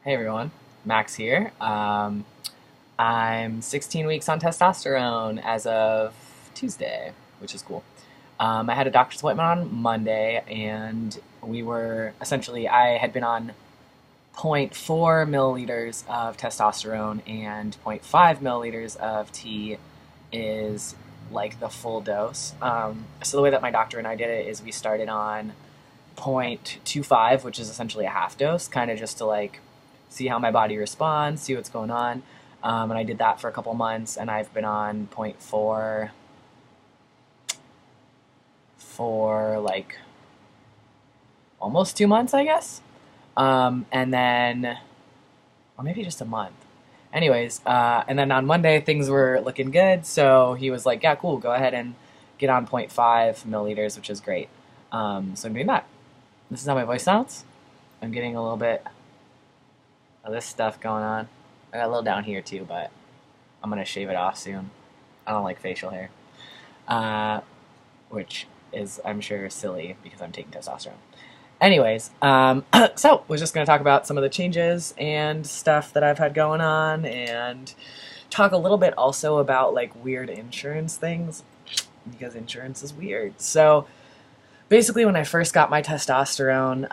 Hey everyone, Max here. I'm 16 weeks on testosterone as of Tuesday, which is cool. I had a doctor's appointment on Monday, and I had been on zero point 0.4 milliliters of testosterone, and zero point 0.5 milliliters of T is like the full dose. So the way that my doctor and I did it is we started on 0.25, which is essentially a half dose, kind of just to like see how my body responds, see what's going on. And I did that for a couple months, and I've been on zero point 0.4 for like almost 2 months, I guess. And then, or maybe just a month. Anyways, and then on Monday things were looking good, so he was like, "Yeah, cool, go ahead and get on zero point 0.5 milliliters, which is great." So I'm doing that. This is how my voice sounds. I'm getting a little bit of this stuff going on. I got a little down here too, but I'm gonna shave it off soon. I don't like facial hair, uh, which is, I'm sure, silly because I'm taking testosterone. Anyways, so we're just gonna talk about some of the changes and stuff that I've had going on, and talk a little bit also about like weird insurance things because insurance is weird. So basically, when I first got my testosterone,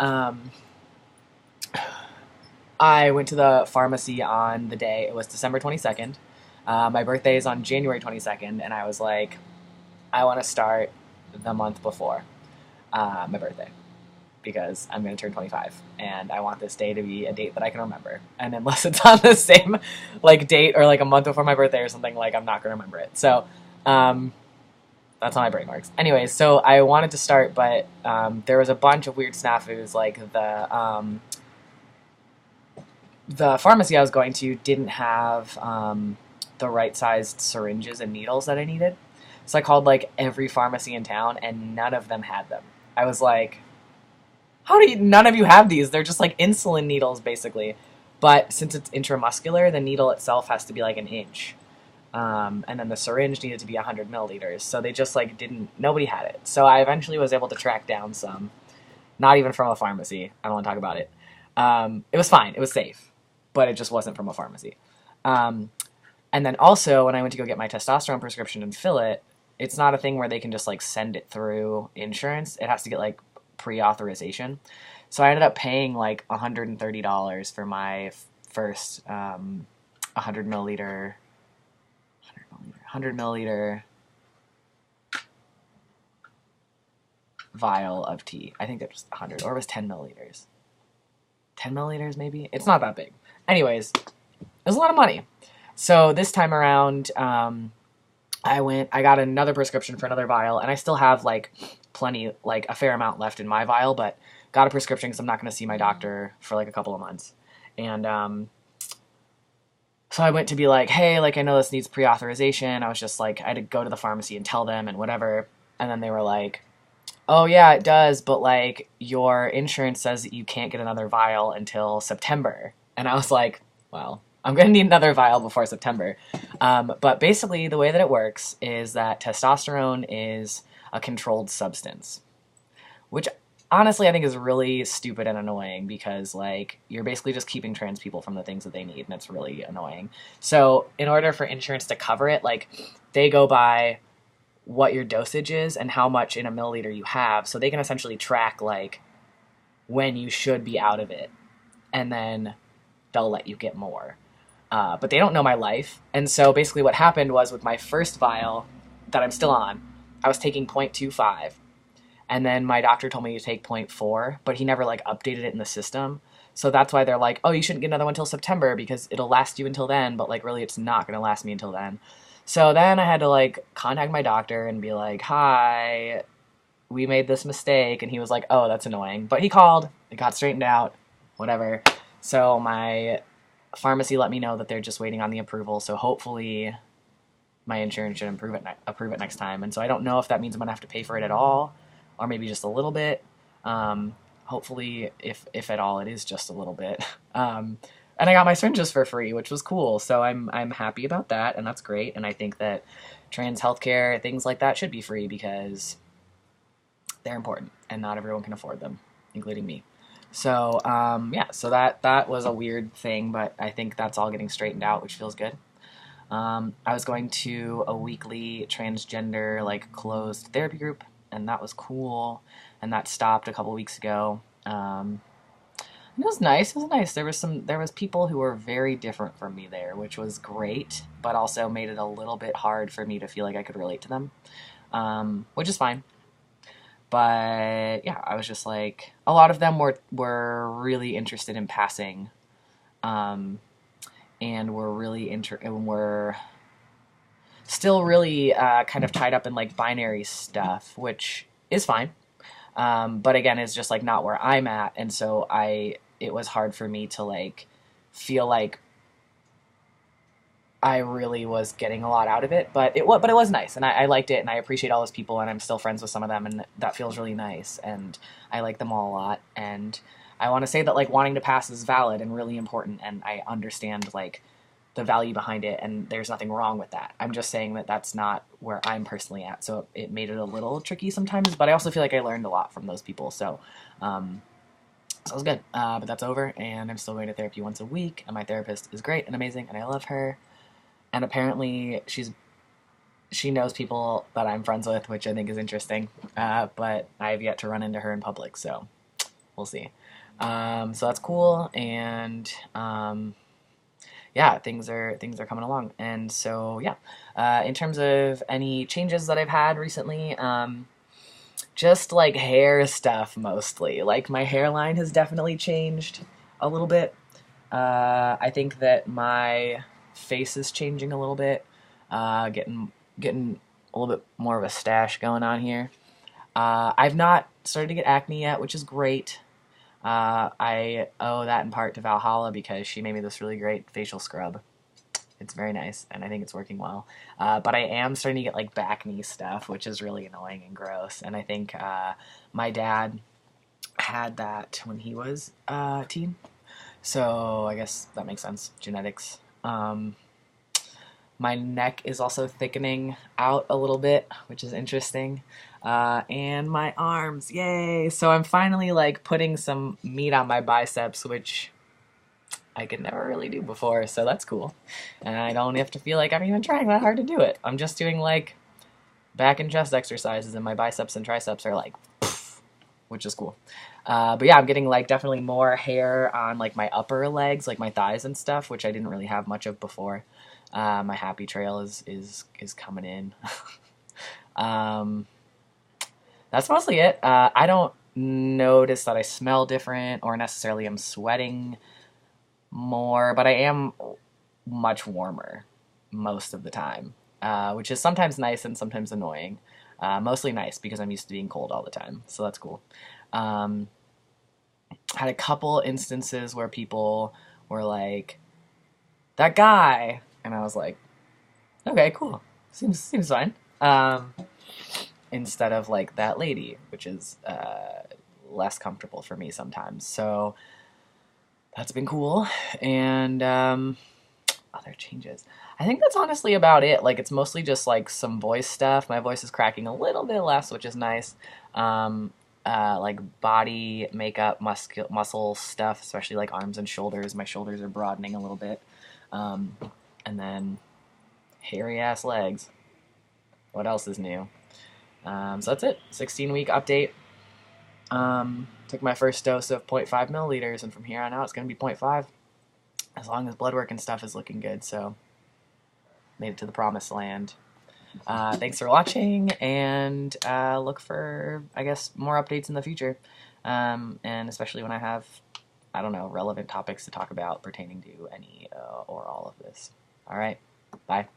I went to the pharmacy on the day, it was December 22nd. My birthday is on January 22nd, and I was like, I want to start the month before my birthday because I'm going to turn 25, and I want this day to be a date that I can remember. And unless it's on the same like date or like a month before my birthday or something, like I'm not going to remember it. So that's how my brain works. Anyways, so I wanted to start, but there was a bunch of weird snafus, like the pharmacy I was going to didn't have the right sized syringes and needles that I needed. So I called like every pharmacy in town, and none of them had them. I was like, how do you, none of you have these? They're just like insulin needles basically. But since it's intramuscular, the needle itself has to be like an inch. And then the syringe needed to be 100 milliliters. So they just like didn't, nobody had it. So I eventually was able to track down some, not even from a pharmacy. I don't want to talk about it. It was fine. It was safe, but it just wasn't from a pharmacy. Um, and then also, when I went to go get my testosterone prescription and fill it, it's not a thing where they can just like send it through insurance. It has to get like pre-authorization. So I ended up paying like $130 for my first 100 milliliter, 100 milliliter vial of tea. I think that was 100, or it was 10 milliliters. 10 milliliters maybe? It's not that big. Anyways, it was a lot of money. So this time around, I got another prescription for another vial, and I still have like plenty, like a fair amount left in my vial, but got a prescription because I'm not going to see my doctor for like a couple of months. And so I went to be like, hey, like I know this needs pre-authorization. I was just like, I had to go to the pharmacy and tell them and whatever. And then they were like, oh yeah, it does, but like your insurance says that you can't get another vial until September. And I was like, well, I'm going to need another vial before September. But basically, the way that it works is that testosterone is a controlled substance, which honestly I think is really stupid and annoying because like you're basically just keeping trans people from the things that they need, and it's really annoying. So in order for insurance to cover it, like they go by what your dosage is and how much in a milliliter you have, so they can essentially track like when you should be out of it, and then they'll let you get more. But they don't know my life. And so basically what happened was with my first vial that I'm still on, I was taking 0.25. And then my doctor told me to take 0.4, but he never like updated it in the system. So that's why they're like, oh, you shouldn't get another one until September because it'll last you until then. But like really it's not going to last me until then. So then I had to like contact my doctor and be like, hi, we made this mistake. And he was like, oh, that's annoying. But he called, it got straightened out, whatever. So my pharmacy let me know that they're just waiting on the approval. So hopefully my insurance should approve it next time. And so I don't know if that means I'm going to have to pay for it at all, or maybe just a little bit. Hopefully, if at all, it is just a little bit. And I got my syringes for free, which was cool. So I'm happy about that, and that's great. And I think that trans healthcare, things like that, should be free because they're important, and not everyone can afford them, including me. So yeah, so that was a weird thing, but I think that's all getting straightened out, which feels good. I was going to a weekly transgender like closed therapy group, and that was cool. And that stopped a couple weeks ago. It was nice. It was nice. There was people who were very different from me there, which was great, but also made it a little bit hard for me to feel like I could relate to them, which is fine. But yeah, I was just like a lot of them were really interested in passing, um, and were still really kind of tied up in like binary stuff, which is fine. But again, it's just like not where I'm at, and so it was hard for me to like feel like I really was getting a lot out of it. But it was nice, and I liked it, and I appreciate all those people, and I'm still friends with some of them, and that feels really nice, and I like them all a lot, and I want to say that like wanting to pass is valid and really important, and I understand like the value behind it, and there's nothing wrong with that. I'm just saying that that's not where I'm personally at, so it made it a little tricky sometimes, but I also feel like I learned a lot from those people, um, so it was good. But that's over, and I'm still going to therapy once a week, and my therapist is great and amazing, and I love her, and apparently she knows people that I'm friends with, which I think is interesting, but I have yet to run into her in public, so we'll see. So that's cool, and yeah, things are coming along. And so yeah, in terms of any changes that I've had recently, just like hair stuff mostly. Like my hairline has definitely changed a little bit. I think that my face is changing a little bit, getting a little bit more of a stash going on here. I've not started to get acne yet, which is great. I owe that in part to Valhalla because she made me this really great facial scrub. It's very nice, and I think it's working well. But I am starting to get like back knee stuff, which is really annoying and gross. And I think my dad had that when he was a teen, so I guess that makes sense. Genetics. My neck is also thickening out a little bit, which is interesting. And my arms, yay! So I'm finally like putting some meat on my biceps, which I could never really do before, so that's cool. And I don't have to feel like I'm even trying that hard to do it. I'm just doing like back and chest exercises, and my biceps and triceps are like, poof, which is cool. But yeah, I'm getting like definitely more hair on like my upper legs, like my thighs and stuff, which I didn't really have much of before. My happy trail is coming in. um, that's mostly it. I don't notice that I smell different or necessarily am sweating more, but I am much warmer most of the time, which is sometimes nice and sometimes annoying. Mostly nice because I'm used to being cold all the time, so that's cool. Um, had a couple instances where people were like, "That guy," and I was like, "Okay, cool, seems fine." Instead of like that lady, which is less comfortable for me sometimes. So that's been cool. And other changes. I think that's honestly about it. Like it's mostly just like some voice stuff. My voice is cracking a little bit less, which is nice. Like body makeup, muscle stuff, especially like arms and shoulders. My shoulders are broadening a little bit. Um, and then hairy ass legs. What else is new? So that's it. 16-week update. Took my first dose of 0.5 milliliters, and from here on out, it's going to be 0.5. As long as blood work and stuff is looking good, so made it to the promised land. Thanks for watching, and look for, I guess, more updates in the future. And especially when I have, I don't know, relevant topics to talk about pertaining to any or all of this. All right, bye.